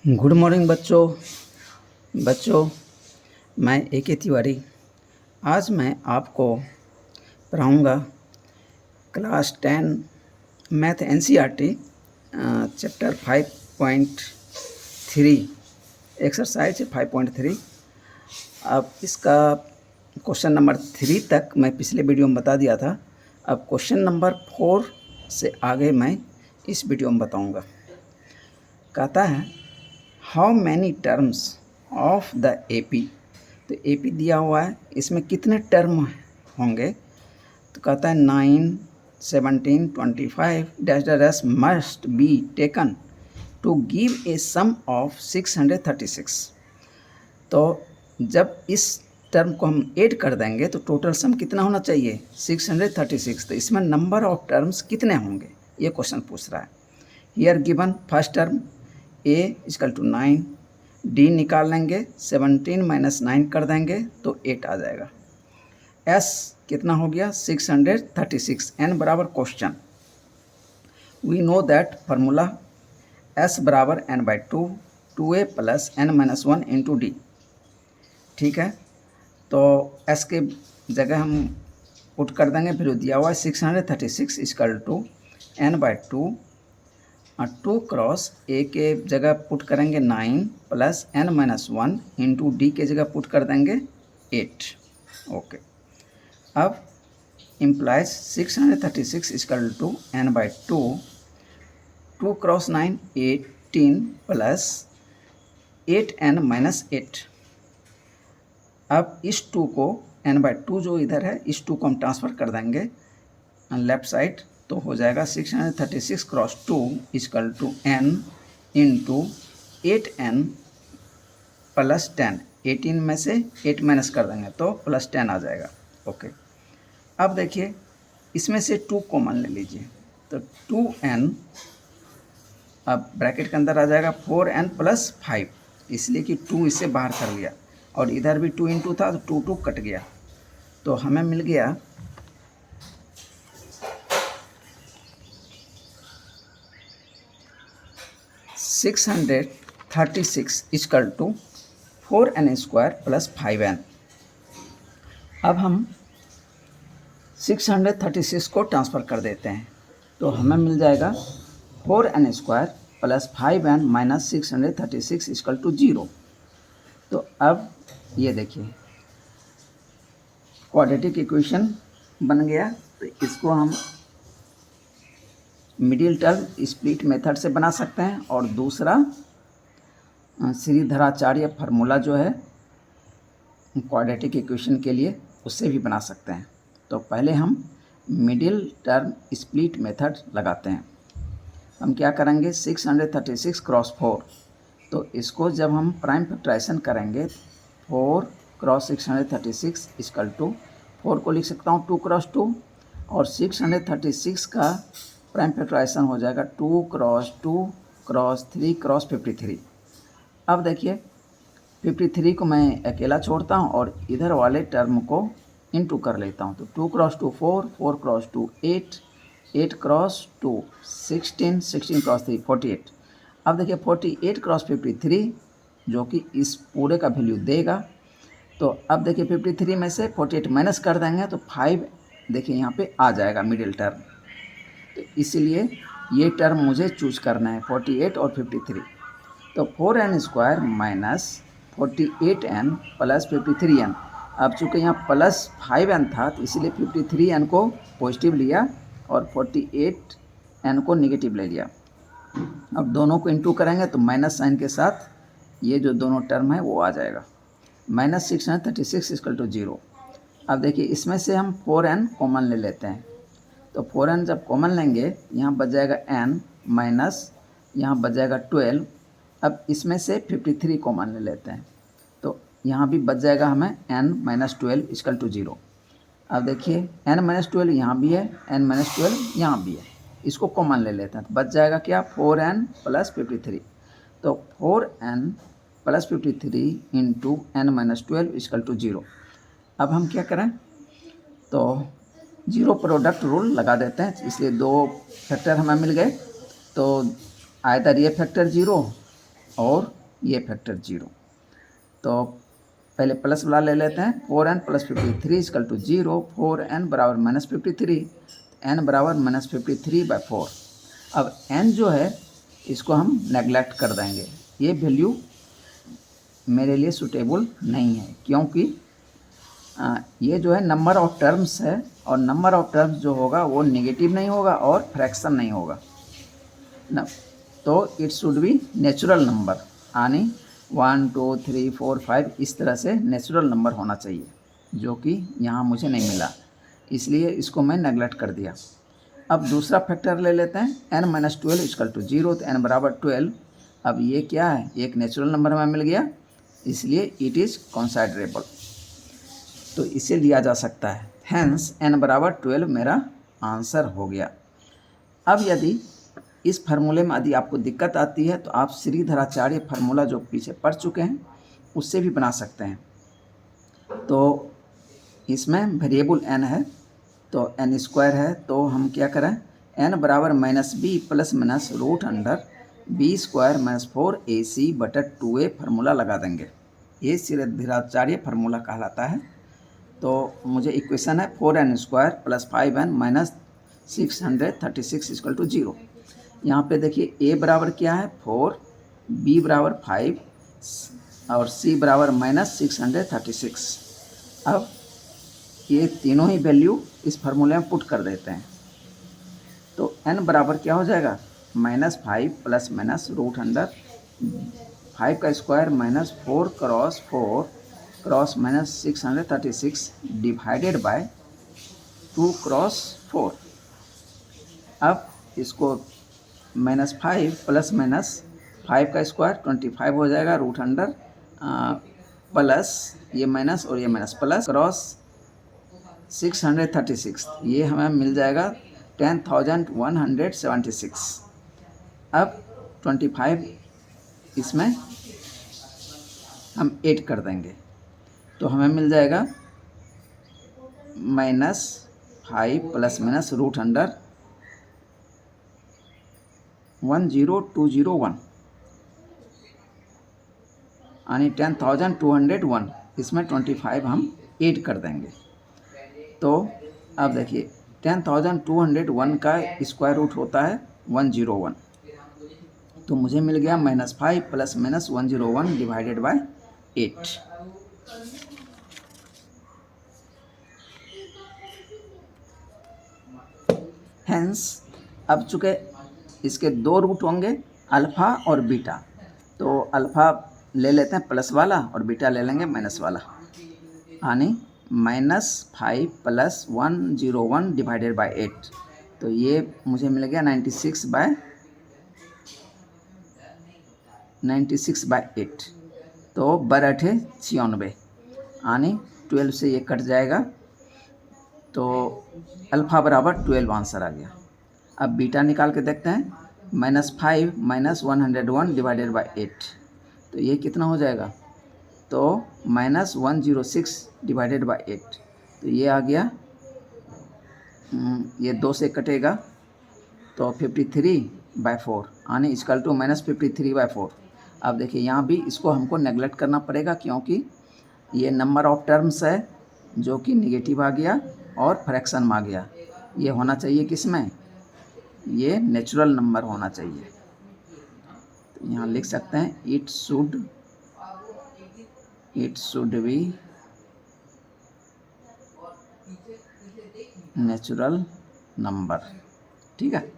Good morning बच्चों मैं A K. Tiwari. आज मैं आपको पढ़ाऊँगा class 10 math NCERT chapter 5.3 exercise 5.3। अब इसका क्वेश्चन नंबर 3 तक मैं पिछले वीडियो में बता दिया था। अब क्वेश्चन नंबर 4 से आगे मैं इस वीडियो में बताऊँगा। कहता है how many terms of the AP. तो एपी दिया हुआ है, इसमें कितने टर्म होंगे। तो कहता है 9, 17, 25 dash dash must be taken to give a sum of 636। तो जब इस टर्म को हम ऐड कर देंगे तो टोटल सम कितना होना चाहिए 636। तो इसमें नंबर ऑफ टर्म्स कितने होंगे ये क्वेश्चन पूछ रहा है। Here given first term a equal to 9, d निकाल लेंगे 17 माइनस 9 कर देंगे तो 8 आ जाएगा। s कितना हो गया 636। n बराबर question, we know that formula s बराबर n by 2, 2a plus n minus 1 into d. ठीक है, तो s के जगह हम पुट कर देंगे, फिर दिया हुआ है 636 equal to n by 2 2 cross a के जगह पुट करेंगे 9 plus n minus 1 into d के जगह पुट कर देंगे 8। ओके, अब implies 636 equal to n by 2, 2 cross 9 18 plus 8n minus 8। अब इस 2 को n बाई 2 जो इधर है इस 2 को हम ट्रांसफ़र कर देंगे लेफ्ट साइड, तो हो जाएगा 636 cross 2 equal to n into 8n plus 10। 18 में से 8 माइनस कर देंगे तो प्लस 10 आ जाएगा। ओके, अब देखिए इसमें से 2 कॉमन ले लीजिए, तो 2n अब ब्रैकेट के अंदर आ जाएगा 4n प्लस 5, इसलिए कि 2 इससे बाहर कर लिया और इधर भी 2 इंटू था तो 2 कट गया, तो हमें मिल गया 636 equal to 4n square plus 5n। अब हम 636 को ट्रांसफ़र कर देते हैं तो हमें मिल जाएगा 4n square plus 5n minus 636 equal to 0। तो अब ये देखिए क्वाड्रेटिक इक्वेशन बन गया। तो इसको हम मिडिल टर्म स्प्लिट मेथड से बना सकते हैं और दूसरा श्रीधराचार्य फार्मूला जो है क्वाड्रेटिक इक्वेशन के लिए उससे भी बना सकते हैं। तो पहले हम मिडिल टर्म स्प्लिट मेथड लगाते हैं। हम क्या करेंगे 636 क्रॉस 4, तो इसको जब हम प्राइम फैक्टराइजेशन करेंगे 4 क्रॉस 636 इक्वल टू 4 को लिख सकता हूँ 2 क्रॉस 2 और 636 का प्राइम फैक्टराइजेशन हो जाएगा 2 क्रॉस 2 क्रॉस 3 क्रॉस 53। अब देखिए 53 को मैं अकेला छोड़ता हूँ और इधर वाले टर्म को इनटू कर लेता हूँ, तो 2 क्रॉस 2 4, 4 क्रॉस 2 8, 8 क्रॉस 2 16, 16 क्रॉस 3 48। अब देखिए 48 क्रॉस 53 जो कि इस पूरे का वैल्यू देगा। तो अब देखिए 53 में से 48 माइनस कर देंगे तो 5 देखिए यहाँ पे आ जाएगा मिडिल टर्म। तो इसीलिए ये टर्म मुझे चूज करना है 48 और 53। तो 4n square minus 48n plus 53n। अब चूँकि यहाँ प्लस 5n था तो इसीलिए 53n को पॉजिटिव लिया और 48n को नेगेटिव ले लिया। अब दोनों को इंटू करेंगे तो माइनस साइन के साथ ये जो दोनों टर्म है वो आ जाएगा माइनस 636 इक्वल टू 0। अब देखिए इसमें से हम 4n कॉमन ले लेते हैं, तो 4n जब कॉमन लेंगे यहाँ बच जाएगा n माइनस यहाँ बच जाएगा 12। अब इसमें से 53 कॉमन ले लेते हैं तो यहाँ भी बच जाएगा हमें n माइनस 12 इक्वल टू 0। अब देखिए n माइनस 12 यहाँ भी है, n माइनस 12 यहाँ भी है, इसको कॉमन ले लेते हैं तो बच जाएगा क्या 4n प्लस 53। तो 4n plus 53 into n minus 12 equal to 0। अब हम क्या करें तो जीरो प्रोडक्ट रूल लगा देते हैं, इसलिए 2 फैक्टर हमें मिल गए। तो आइदर ये फैक्टर 0 और ये फैक्टर 0। तो पहले प्लस वाला ले लेते हैं, 4n plus 53 equal to 0। 4n बराबर माइनस 53, n बराबर माइनस 53/4। अब n जो है इसको हम नेगलेक्ट कर देंगे, ये वैल्यू मेरे लिए सूटेबल नहीं है, क्योंकि ये जो है नंबर ऑफ टर्म्स है, और नंबर ऑफ टर्म्स जो होगा वो नेगेटिव नहीं होगा और फ्रैक्शन नहीं होगा ना। तो it should be natural number, यानी 1 2 3 4 5 इस तरह से नेचुरल नंबर होना चाहिए, जो कि यहाँ मुझे नहीं मिला, इसलिए इसको मैं नेगलेक्ट कर दिया। अब दूसरा फैक्टर ले लेते हैं, n-12 इक्वल टू 0, तो n बराबर 12। अब ये क्या है, एक नेचुरल नंबर हमें मिल गया, इसलिए इट इज़ कंसिडरेबल, तो इसे लिया जा सकता है। हैंस n बराबर 12 मेरा आंसर हो गया। अब यदि इस फार्मूले में यदि आपको दिक्कत आती है तो आप श्रीधराचार्य फार्मूला जो पीछे पढ़ चुके हैं उससे भी बना सकते हैं। तो इसमें वेरिएबल n है, तो n स्क्वायर है, तो हम क्या करें, n बराबर -b plus minus root under b square minus 4ac/2a formula लगा देंगे। ये श्रीधराचार्य फार्मूला कहलाता है। तो मुझे इक्वेशन है 4n square plus 5n minus 636 equal to 0। यहाँ पे देखिए a बराबर क्या है 4, b बराबर 5 और c बराबर -636। अब ये तीनों ही वैल्यू इस फार्मूले में पुट कर देते हैं, तो n बराबर क्या हो जाएगा, -5 प्लस माइनस रूट अंडर 5 का square minus 4 cross 4 cross minus 636 divided by 2 cross 4। अब इसको -5 प्लस माइनस 5 का स्क्वायर 25 हो जाएगा, रूट अंडर प्लस ये माइनस और ये माइनस प्लस क्रॉस 636, ये हमें मिल जाएगा 10,176। अब 25 इसमें हम ऐड कर देंगे, तो हमें मिल जाएगा -5 प्लस माइनस रूट अंडर 10201 यानी 10,201। इसमें 25 हम ऐड कर देंगे, तो अब देखिए 10,201 का स्क्वायर रूट होता है 101, तो मुझे मिल गया -5 plus minus 101 divided by 8। Hence अब चूँकि इसके दो रूट होंगे अल्फ़ा और बीटा, तो अल्फ़ा ले लेते हैं प्लस वाला और बीटा ले लेंगे माइनस वाला, यानी -5 प्लस 101 डिवाइडेड बाय 8, तो ये मुझे मिल गया 96/8, तो 12×8 = 96, यानी 12 से ये कट जाएगा, तो अल्फ़ा बराबर 12 आंसर आ गया। अब बीटा निकाल के देखते हैं, -5 माइनस 101 डिवाइडेड बाय 8, तो ये कितना हो जाएगा, तो -106 डिवाइडेड बाय 8, तो ये आ गया, ये 2 से कटेगा, तो 53/4 यानी इक्वल टू -53/4। अब देखिए यहाँ भी इसको हमको नेगलेक्ट करना पड़ेगा, क्योंकि ये नंबर ऑफ टर्म्स है जो कि निगेटिव आ गया और फ्रैक्शन में आ गया। ये होना चाहिए किस में, ये नेचुरल नंबर होना चाहिए। तो यहाँ लिख सकते हैं it should be natural number, ठीक है।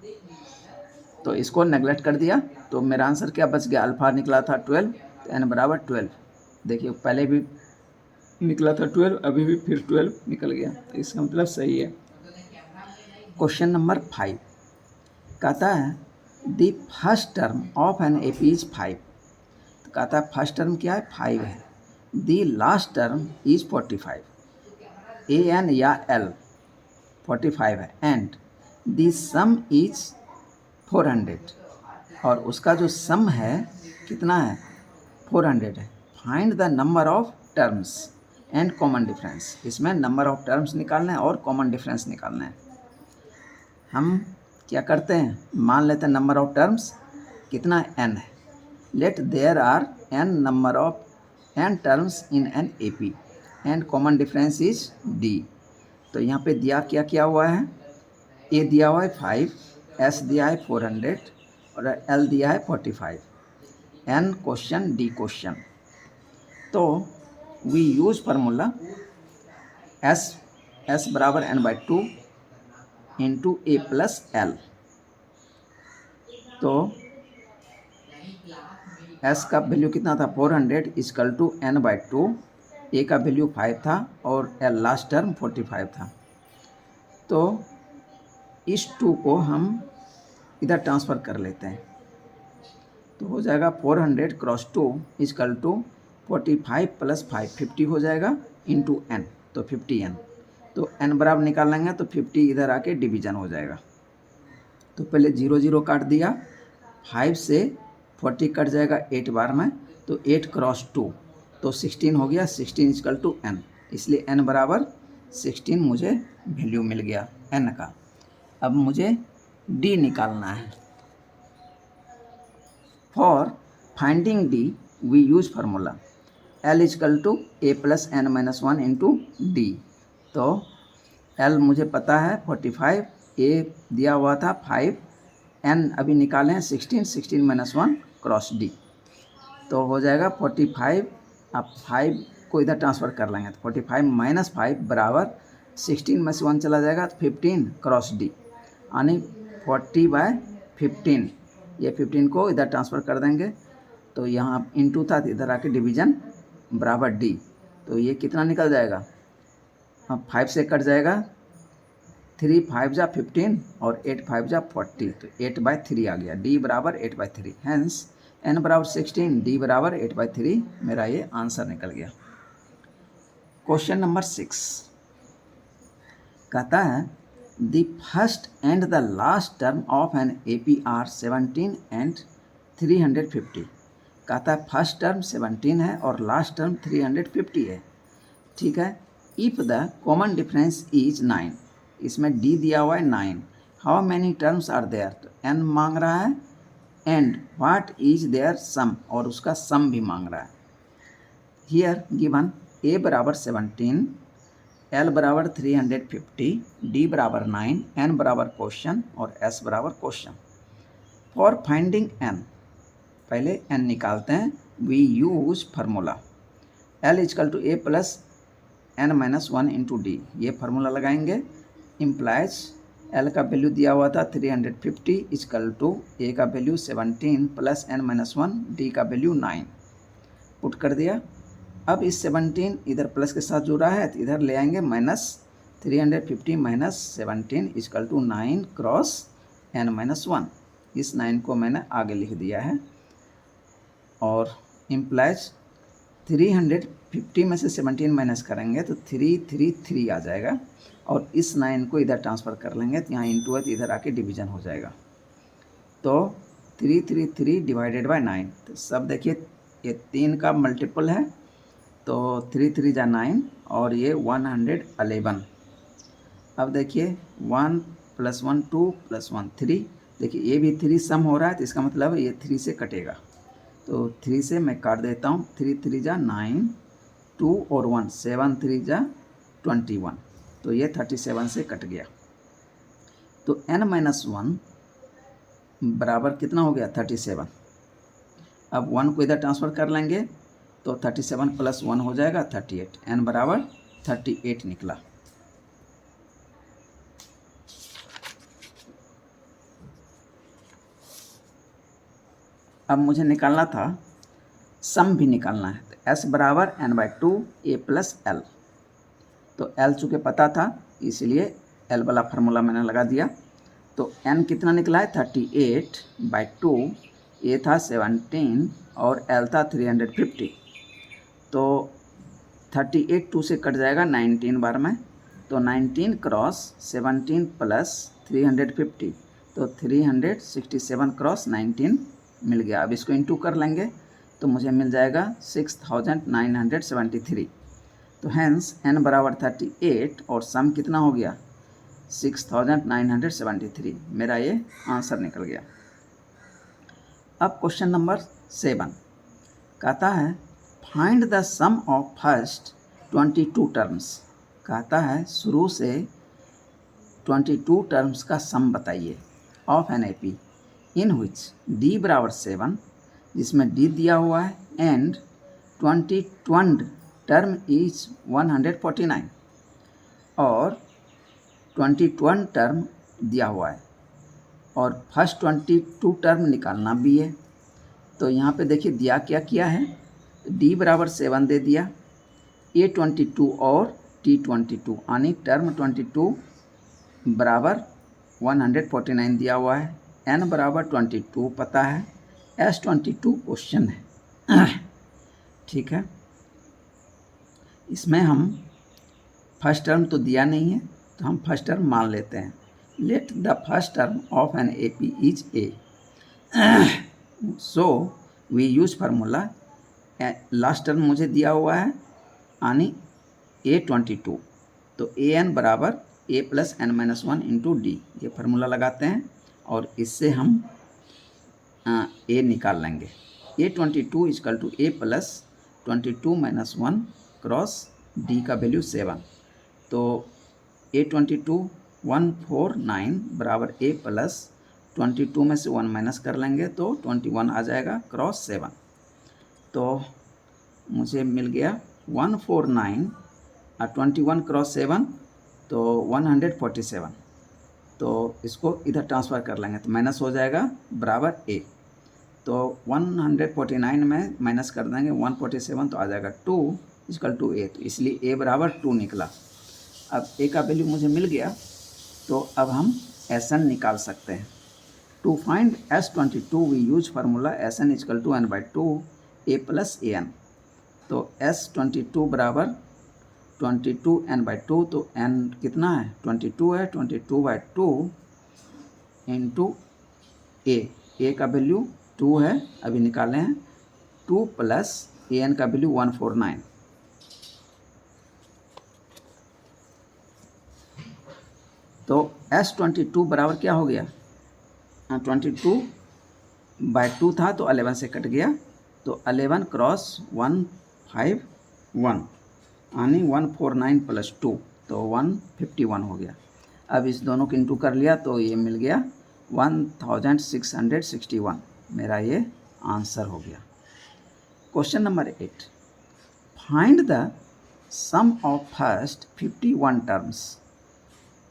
तो इसको नेगलेक्ट कर दिया, तो मेरा आंसर क्या बच गया, अल्फ़ा निकला था 12, तो n बराबर 12। देखिए पहले भी निकला था 12, अभी भी फिर 12 निकल गया, तो इसका मतलब सही है। क्वेश्चन नंबर 5 कहता है the first term of an AP is 5, तो कहता है फर्स्ट टर्म क्या है 5 है, the last term is 45, a n या एल 45 है, एंड द सम इज 400, और उसका जो सम है कितना है 400 है। Find the number of terms and common difference, इसमें नंबर ऑफ टर्म्स निकालना है और कॉमन डिफरेंस निकालना है। हम क्या करते हैं, मान लेते हैं नंबर ऑफ टर्म्स कितना n है, let there are n number of n terms in an AP and common difference is D। तो यहाँ पे दिया क्या क्या हुआ है, A दिया हुआ है 5, S दिया है 400 और L दिया है 45, N क्वेश्चन D क्वेश्चन। तो वी यूज फार्मूला S बराबर n/2 into A plus L। तो S का वैल्यू कितना था 400 इजकल टू n/2, A का वैल्यू 5 था और L लास्ट टर्म 45 था। तो इस 2 को हम इधर ट्रांसफ़र कर लेते हैं, तो हो जाएगा 400 क्रॉस 2 इजकल टू 45 प्लस 5 50 हो जाएगा इंटू n, तो 50n। तो n बराबर निकाल लेंगे तो 50 इधर आके डिवीजन हो जाएगा। तो पहले 0 0 काट दिया, 5 से 40 कट जाएगा 8 बार में, तो 8 क्रॉस 2 तो 16 हो गया, 16 इजकल टू n, इसलिए n बराबर 16 मुझे वैल्यू मिल गया n का। अब मुझे d निकालना है। For finding d we use formula L equal to A plus n-1 into D। तो L मुझे पता है 45, A दिया हुआ था 5, n अभी निकाले हैं 16, 16 - 1 क्रॉस D। तो हो जाएगा 45, अब 5 को इधर ट्रांसफ़र कर लेंगे तो 45 - 5 बराबर 16 में से 1 चला जाएगा तो 15 क्रॉस D, यानी 40/15। ये 15 को इधर ट्रांसफ़र कर देंगे, तो यहाँ इंटू था तो इधर आके डिवीज़न बराबर D। तो ये कितना निकल जाएगा, अब 5 से कट जाएगा, 3 5 जा 15 और 8 5 जा 40, तो 8/3 आ गया। D बराबर 8/3, हैंस n बराबर 16, D बराबर 8/3, मेरा ये आंसर निकल गया। क्वेश्चन नंबर 6 कहता है the first and the last term of an AP are 17 and 350। कहता है फर्स्ट टर्म 17 है और लास्ट टर्म 350 है, ठीक है। If the common difference is 9, इसमें D दिया हुआ है 9, how many terms are there, तो n मांग रहा है, and what is their sum, और उसका सम भी मांग रहा है। हियर गिवन A बराबर 17, L बराबर 350, D बराबर 9, N बराबर क्वेश्चन और S बराबर क्वेश्चन। फॉर फाइंडिंग n, पहले n निकालते हैं, we use formula L equal to A plus n-1 into D। ये फार्मूला लगाएंगे, इम्प्लाइज L का वैल्यू दिया हुआ था 350 इजकल टू A का वैल्यू 17 प्लस n-1, D का वैल्यू 9, पुट कर दिया। अब इस 17 इधर प्लस के साथ जुड़ा है तो इधर ले आएंगे minus, 350 minus 17 equal to 9 cross n-1। इस 9 को मैंने आगे लिख दिया है, और इम्प्लाइज 350 में से 17 माइनस करेंगे तो 333 आ जाएगा, और इस 9 को इधर ट्रांसफ़र कर लेंगे तो यहाँ इंटू है तो इधर आके डिवीज़न हो जाएगा। तो 333 डिवाइडेड बाय 9, तो सब देखिए ये 3 का मल्टीपल है, तो 3 3 जा 9 और ये 111। अब देखिए 1 + 1 2 + 1 3, देखिए ये भी 3 सम हो रहा है, तो इसका मतलब ये 3 से कटेगा, तो 3 से मैं काट देता हूँ। 3 3 जा 9, 2 और 1 7 3 जा 21, तो ये 37 से कट गया। तो n-1 बराबर कितना हो गया 37। अब 1 को इधर ट्रांसफ़र कर लेंगे तो 37 + 1 हो जाएगा 38, n बराबर 38 निकला। अब मुझे निकालना था सम भी निकालना है, तो S बराबर n/2 A प्लस L। तो L चूँकि पता था इसलिए L वाला फार्मूला मैंने लगा दिया। तो n कितना निकला है 38/2, A था 17 और L था 350। तो 38 2 से कट जाएगा 19 बार में, तो 19 क्रॉस 17 प्लस 350, तो 367 क्रॉस 19 मिल गया। अब इसको इंटू कर लेंगे तो मुझे मिल जाएगा 6973। तो हैंस n बराबर 38 और सम कितना हो गया 6973, मेरा ये आंसर निकल गया। अब क्वेश्चन नंबर 7 कहता है find the sum of first 22 terms. कहता है शुरू से 22 टर्म्स का सम बताइए of an AP in which d बराबर 7, जिसमें डी दिया हुआ है, एंड 21 टर्म इज 149 और 21 टर्म दिया हुआ है और फर्स्ट 22 टर्म निकालना भी है। तो यहाँ पे देखिए दिया क्या किया है, डी बराबर 7 दे दिया, ए 22 और टी 22 यानी टर्म 22 बराबर 149 दिया हुआ है, एन बराबर 22 पता है, एस 22 क्वेश्चन है। ठीक है, इसमें हम फर्स्ट टर्म तो दिया नहीं है तो हम फर्स्ट टर्म मान लेते हैं। Let the first term of an A P is a, so we use formula, last term मुझे दिया हुआ है यानी A22, तो ए एन बराबर a plus n minus 1 into d, ये फार्मूला लगाते हैं और इससे हम ए निकाल लेंगे। A22 equal to a plus 22 minus 1 cross d का वैल्यू 7, तो A22 149 बराबर ए प्लस 22 में से 1 माइनस कर लेंगे तो 21 आ जाएगा क्रॉस 7, तो मुझे मिल गया 149 और 21 क्रॉस 7 तो 147, तो इसको इधर ट्रांसफ़र कर लेंगे तो माइनस हो जाएगा बराबर ए, तो 149 में माइनस कर देंगे 147 तो आ जाएगा 2 इजकल टू ए, तो इसलिए ए बराबर 2 निकला। अब ए का वैल्यू मुझे मिल गया तो अब हम एस एन निकाल सकते हैं। To find S22 we use formula s n equal to n by 2 a plus a n, तो S22 बराबर 22 एन बाई 2, तो एन कितना है 22 है, 22 बाई 2 इंटू ए का वैल्यू 2 है, अभी निकाले हैं, 2 प्लस ए एन का वैल्यू 149, तो S22 बराबर क्या हो गया, 22 बाई 2 था तो 11 से कट गया, तो 11 क्रॉस 151 यानी 149 प्लस 2 तो 151 हो गया। अब इस दोनों को इंटू कर लिया तो ये मिल गया 1661, मेरा ये आंसर हो गया। Question number 8, find the sum of first 51 terms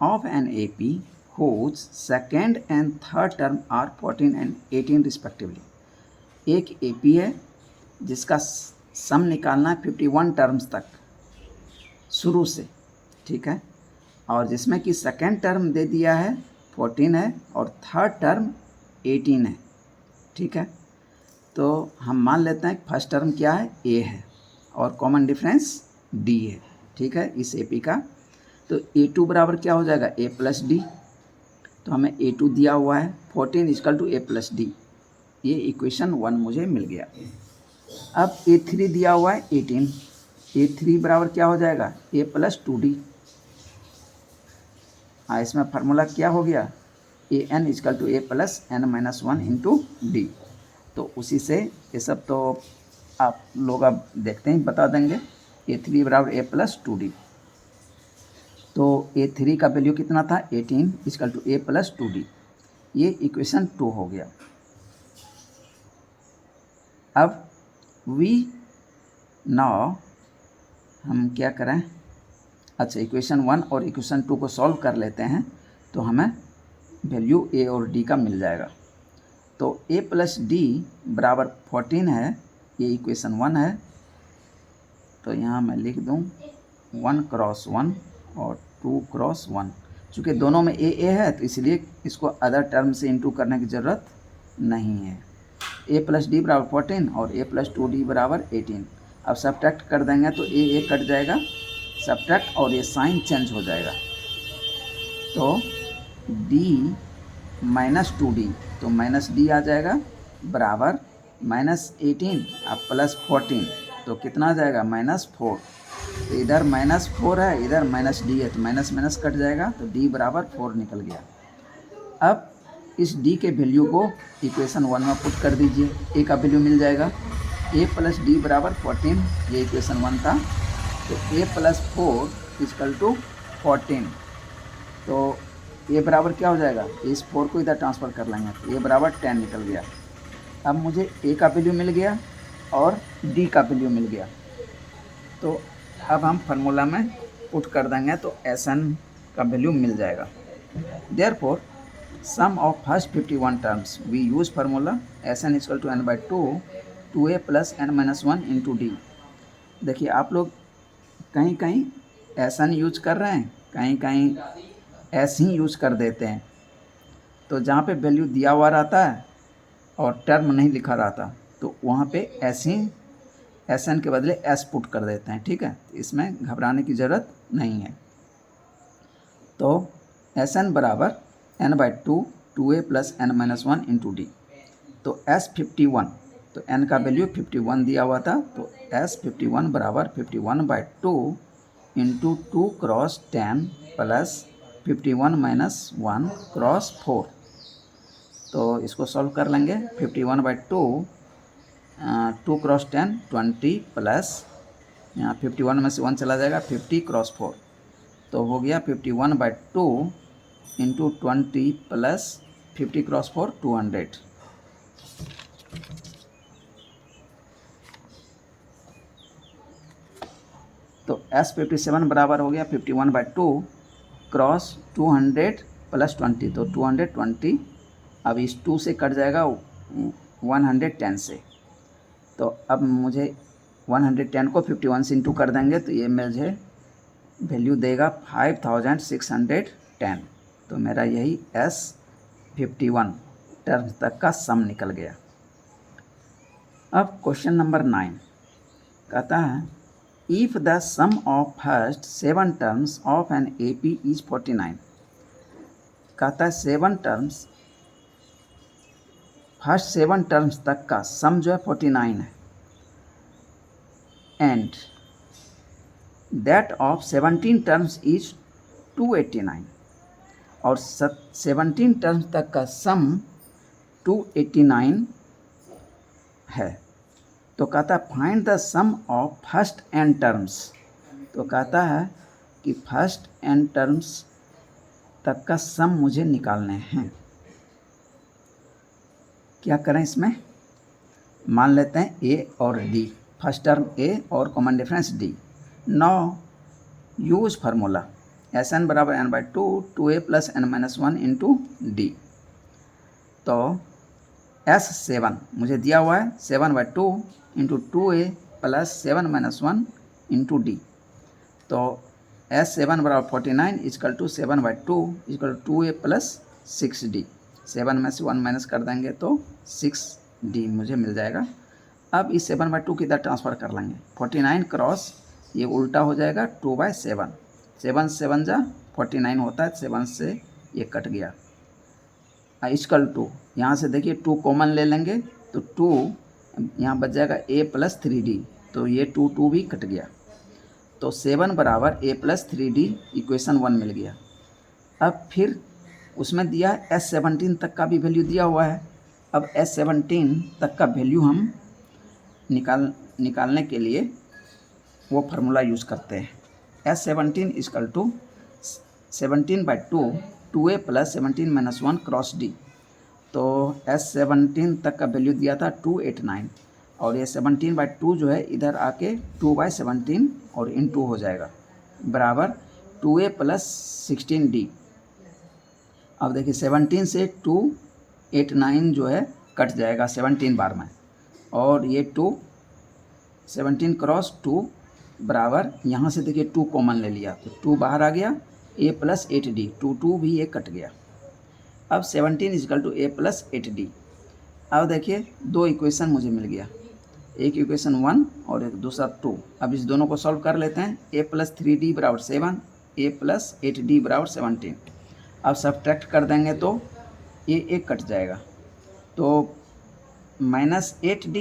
of an AP whose second and third term are 14 and 18 respectively। एक AP है जिसका सम निकालना है 51 टर्म्स तक शुरू से, ठीक है, और जिसमें कि सेकेंड टर्म दे दिया है 14 है और थर्ड टर्म 18 है, ठीक है, तो हम मान लेते हैं फर्स्ट टर्म क्या है ए है और कॉमन डिफरेंस डी है, ठीक है, इस AP का, तो A2 बराबर क्या हो जाएगा A प्लस डी, तो हमें A2 दिया हुआ है 14 equal to A plus d, ये इक्वेशन 1 मुझे मिल गया। अब A3 दिया हुआ है 18, A3 बराबर क्या हो जाएगा A प्लस 2D, इसमें फार्मूला क्या हो गया AN equal to A plus n minus 1 into d, तो उसी से ये सब तो आप लोग अब देखते हैं बता देंगे। A3 बराबर A प्लस 2D, तो A3 का वैल्यू कितना था 18 is equal to A plus 2D, ये इक्वेशन 2 हो गया। अब नाउ हम क्या करें, अच्छा इक्वेशन 1 और इक्वेशन 2 को सॉल्व कर लेते हैं तो हमें वैल्यू A और D का मिल जाएगा। तो A प्लस डी बराबर 14 है, ये इक्वेशन 1 है, तो यहाँ मैं लिख दूँ 1 क्रॉस 1 और 2 क्रॉस 1, चूँकि दोनों में ए है तो इसलिए इसको अदर टर्म से इंटू करने की ज़रूरत नहीं है। A प्लस डी बराबर 14 और A प्लस 2D बराबर 18, अब सब्ट्रैक्ट कर देंगे तो ए कट जाएगा, सब्ट्रैक्ट और ये साइन चेंज हो जाएगा, तो D माइनस 2D, तो माइनस डी आ जाएगा बराबर माइनस 18 अब प्लस 14, तो कितना आ जाएगा -4, तो इधर -4 है इधर -d है तो माइनस माइनस कट जाएगा, तो d बराबर 4 निकल गया। अब इस डी के वैल्यू को इक्वेशन 1 में पुट कर दीजिए। ए का वैल्यू मिल जाएगा a प्लस डी बराबर 14, ये इक्वेशन 1 था। तो a प्लस 4 इजकल टू 14, तो a बराबर क्या हो जाएगा, इस 4 को इधर ट्रांसफ़र कर लेंगे तो a बराबर 10 निकल गया। अब मुझे a का वैल्यू मिल गया और d का वैल्यू मिल गया, तो अब हम फार्मूला में पुट कर देंगे तो Sn का वैल्यू मिल जाएगा। Therefore sum of first 51 terms we use formula Sn equal to n by 2a plus n minus 1 into d. देखिए आप लोग कहीं कहीं Sn यूज कर रहे हैं, कहीं कहीं S ही यूज कर देते हैं। तो जहाँ पे वैल्यू दिया हुआ रहता है और टर्म नहीं लिखा रहता तो वहाँ पे Sn के बदले S पुट कर देते हैं, ठीक है। इसमें घबराने की ज़रूरत नहीं है। तो Sn बराबर n by 2a plus n minus 1 into d. तो S51, तो n का वैल्यू 51 दिया हुआ था, तो S51 बराबर 51 by 2 into 2 cross 10 plus 51 minus 1 cross 4। तो इसको सॉल्व कर लेंगे। 51 बाई 2 क्रॉस 10 20 प्लस यहाँ 51 में से 1 चला जाएगा 50 क्रॉस 4, तो हो गया 51 बाई 2 इंटू 20 प्लस 50 क्रॉस 4 200। तो S57 बराबर हो गया 51 बाई 2 क्रॉस 200 प्लस 20, तो 220। अब इस 2 से कट जाएगा 110 से, तो अब मुझे 110 को 51 से इंटू कर देंगे तो ये मुझे वैल्यू देगा 5610। तो मेरा यही S51 टर्म तक का सम निकल गया। अब क्वेश्चन नंबर 9 कहता है if the sum of first 7 terms of an AP is 49। कहता है 7 टर्म्स, फर्स्ट 7 टर्म्स तक का सम जो है 49 है, and that of 17 terms is 289, और 17 टर्म्स तक का सम 289 है। तो कहता है find the sum of first n terms. तो कहता है कि फर्स्ट n टर्म्स तक का सम मुझे निकालने हैं। क्या करें इसमें, मान लेते हैं a और d, फर्स्ट टर्म a और common difference d। Now use formula Sn बराबर n by 2a plus n minus 1 into d. तो S7 मुझे दिया हुआ है 7 by 2 into 2a plus 7 minus 1 into d. तो S7 बराबर 49 equal to 7 by 2 equal to 2a plus 6d। 7 में से 1 माइनस कर देंगे तो 6d मुझे मिल जाएगा। अब इस 7 बाई 2 की इधर ट्रांसफ़र कर लेंगे। 49 क्रॉस ये उल्टा हो जाएगा 2 बाई 7, 7 7 जा 49 होता है, 7 से ये कट गया। इजकल टू यहाँ से देखिए 2 कॉमन ले लेंगे तो 2 यहाँ बच जाएगा a प्लस 3d, तो ये 2 भी कट गया। तो 7 बराबर a प्लस 3d इक्वेशन 1 मिल गया। अब फिर उसमें दिया है S17 तक का भी वैल्यू दिया हुआ है। अब S17 तक का वैल्यू हम निकालने के लिए वो फार्मूला यूज़ करते हैं। S17 equal to 17 by 2a plus 17 minus 1 cross d। तो S17 तक का वैल्यू दिया था 289, और ये 17 बाई 2 जो है इधर आके 2 बाई 17 और इनटू हो जाएगा बराबर 2a प्लस 16d। अब देखिए 17 से 289 जो है कट जाएगा 17 बार में, और ये 17 क्रॉस 2 बराबर यहाँ से देखिए 2 कॉमन ले लिया तो 2 बाहर आ गया, a प्लस 8d, 2 भी ये कट गया। अब 17 equal to a plus 8d। अब देखिए 2 इक्वेशन मुझे मिल गया, एक इक्वेशन 1 और एक दूसरा 2। अब इस दोनों को सॉल्व कर लेते हैं। a प्लस 3d बराबर 7, a प्लस 8d बराबर 17। अब सब्ट्रैक्ट कर देंगे तो ये कट जाएगा, तो माइनस 8d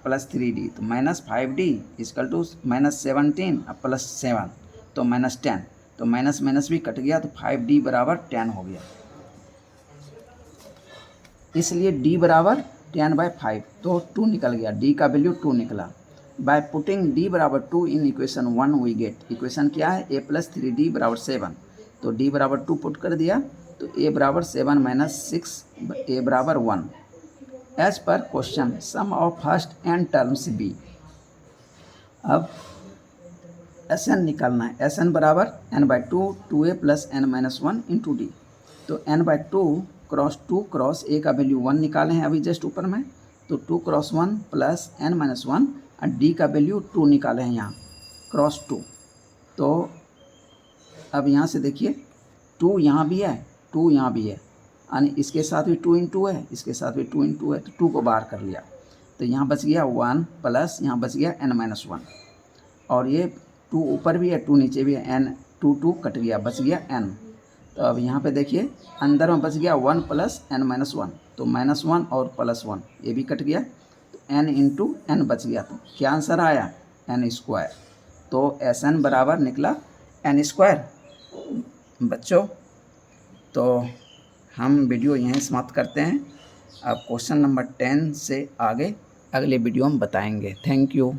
प्लस 3d, तो minus 5d equal to minus 17 plus 7, तो माइनस 10, तो माइनस माइनस भी कट गया तो 5d बराबर 10 हो गया। इसलिए d बराबर 10/5, तो 2 निकल गया, d का वैल्यू 2 निकला। बाय पुटिंग d बराबर 2 in equation 1 we get, equation क्या है, a + 3d = 7, तो d बराबर 2 पुट कर दिया, तो a बराबर 7 - 6, a बराबर 1। As per question sum of first n terms b, अब Sn निकालना है, Sn बराबर n/2 2a + n - 1 × d, तो n/2 क्रॉस 2 क्रॉस a का वैल्यू 1 निकाले हैं अभी जस्ट ऊपर में, तो 2 क्रॉस 1 + n - 1 और d का वैल्यू 2 निकाले हैं यहाँ क्रॉस 2। तो अब यहाँ से देखिए 2 यहाँ भी है, 2 यहाँ भी है, यानी इसके साथ भी 2 × 2 है, इसके साथ भी 2 × 2 है, तो 2 को बाहर कर लिया, तो यहाँ बच गया 1 प्लस यहाँ बच गया n - 1, और ये 2 ऊपर भी है 2 नीचे भी है, n 2 2 कट गया, बच गया n। तो अब यहाँ पे देखिए अंदर में बच गया 1 + n - 1, तो -1 और +1 ये भी कट गया, तो n × n बच गया, तो क्या आंसर आया, n²। तो Sn बराबर निकला n²। बच्चों तो हम वीडियो यहीं समाप्त करते हैं, अब क्वेश्चन नंबर 10 से आगे अगले वीडियो में बताएंगे। Thank you.